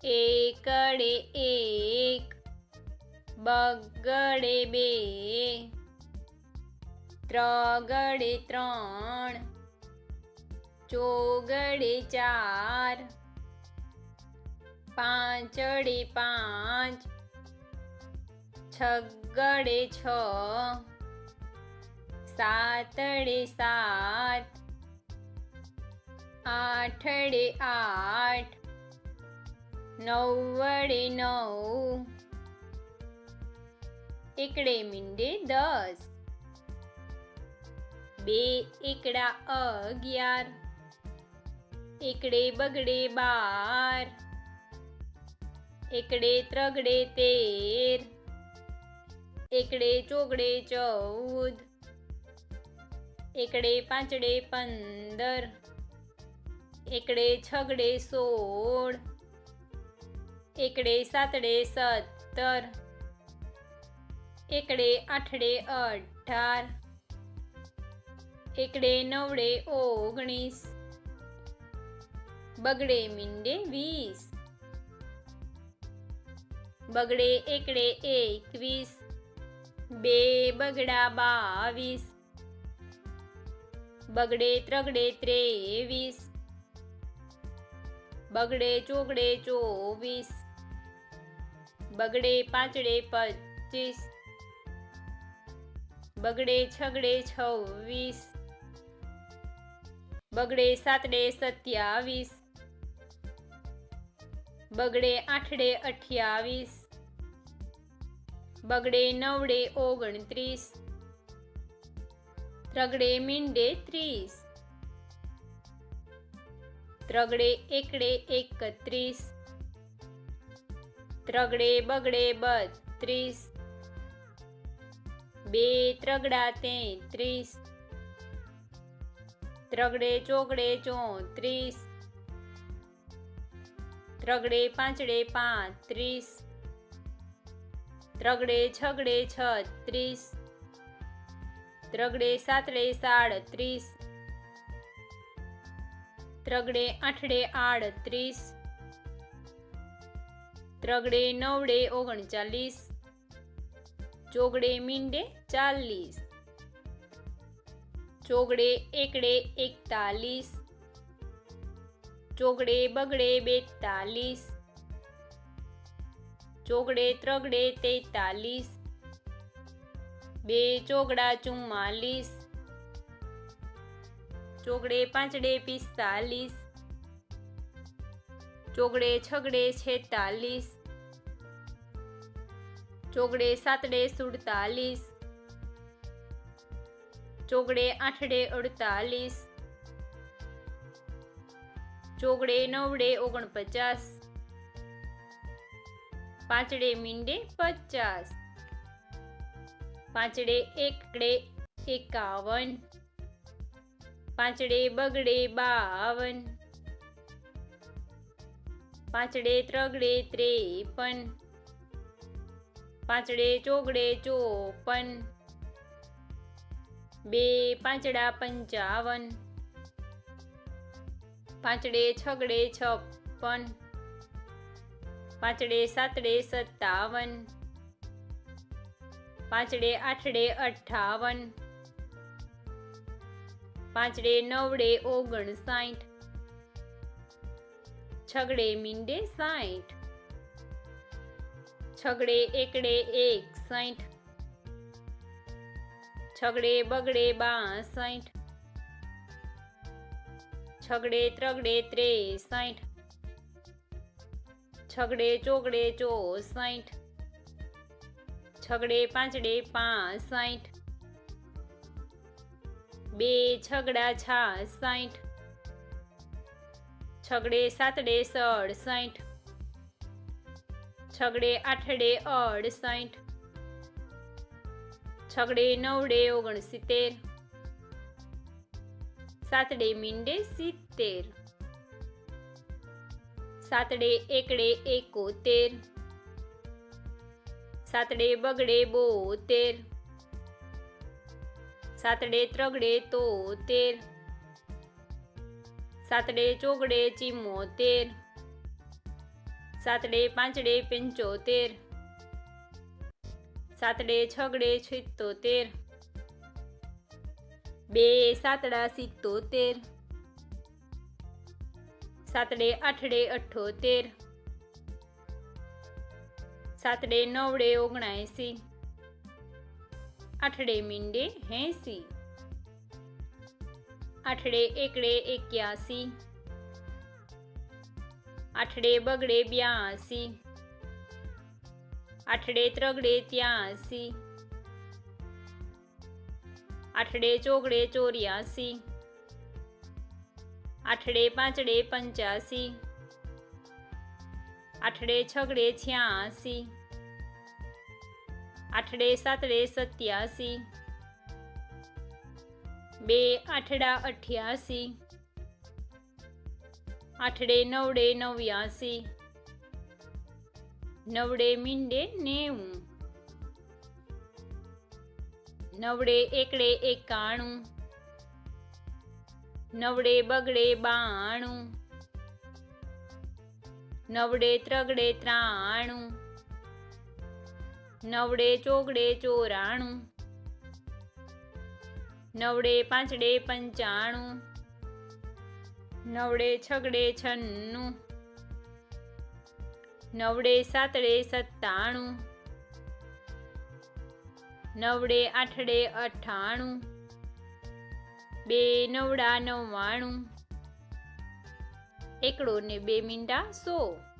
એકડે એક, બગડે બે, ત્રગડે ત્રણ, ચોગડે ચાર, પાંચડે પાંચ, છગડે છ, સાતડે સાત, આઠડે આઠ, નવડે નવ, એકડે મીંડે 10, બે એકડા 11, એકડે બગડે 12, એકડે ત્રગડે 13, એકડે ચોગડે 14, એકડે પાંચડે 15, એકડે છગડે 16, એકડે સાતડે 17, એકડે આઠડે 18, એકડે નવડે 19, બગડે મીંડે 20, બગડે એકડે 21, બે બગડા 22, બગડે ત્રગડે 23, બગડે ચોગડે 24, બગડે પાંચડે 25, બગડે છગડે 26, બગડે સાતડે 27, બગડે આઠડે 28, બગડે નવડે 29, ત્રગડે મીંડે 30, ત્રગડે એકડે 31, ત્રગડે બગડે 32, બે ત્રગડા 33, ત્રગડે ચોગડે 34, ત્રગડે પાંચડે 35, ત્રગડે છગડે 36, ત્રગડે સાતડે 37, ત્રગડે આઠડે 38, ત્રગડે નવડે 39, ચોગડે મીંડે 40, ચોગડે એકડે 41, ચોગડે બગડે 42, ચોગડે ત્રગડે 43, બે ચોગડા 44, ચોગડે પાંચડે 45, ચોગડે છગડે 46, ચોગડે સાતડે 47, ચોગડે આઠડે 48, ચોગડે નવડે 49, પાંચડે મીંડે 50, પાંચડે એકડે 51, પાંચડે બગડે 52, પાંચડે ત્રગડે 53, પાંચડે ચોગડે 54, બે પાંચડા 55, પાંચડે છગડે 56, પાંચડે સાતડે 57, પાંચડે આઠડે 58, પાંચડે નવડે 59, છગડે મીંડે 60, છગડે એકડે 61, છગડે બગડે 62, છગડે ત્રગડે 63, છગડે ચોગડે 64, છગડે પાંચડે 65, બે છગડા 66, છગડે સાતડે 67, છગડે આઠડે 68, છગડે નવડે 69, સાતડે મીંડે 70, સાતડે એકડે 71, સાતડે બગડે 72, સાતડે ત્રગડે 73, સાતડે ચોગડે 74, સાતડે પાંચડે 75, સાતડે છગડે 76, બે સાતડા 77, સાતડે આઠડે 78, સાતડે નવડે 79, આઠડે મીંડે 80, આઠડે એકડે 81, આઠડે બગડે 82, આઠડે ત્રગડે 83, આઠડે ચોગડે 84, આઠડે પાંચડે 85, આઠડે છગડે 86, આઠડે સાતડે 87, બે આઠડા 88, આઠડે નવડે 89, નવડે મીંડે 90, નવડે એકડે 91, નવડે બગડે 92, નવડે ત્રગડે 93, નવડે ચોગડે 94, નવડે પાંચડે 95, નવડે છગડે 96, નવડે સાતડે 97, નવડે આઠડે 98, બે નવડા 99, એકડો ને બે મીંડા 100.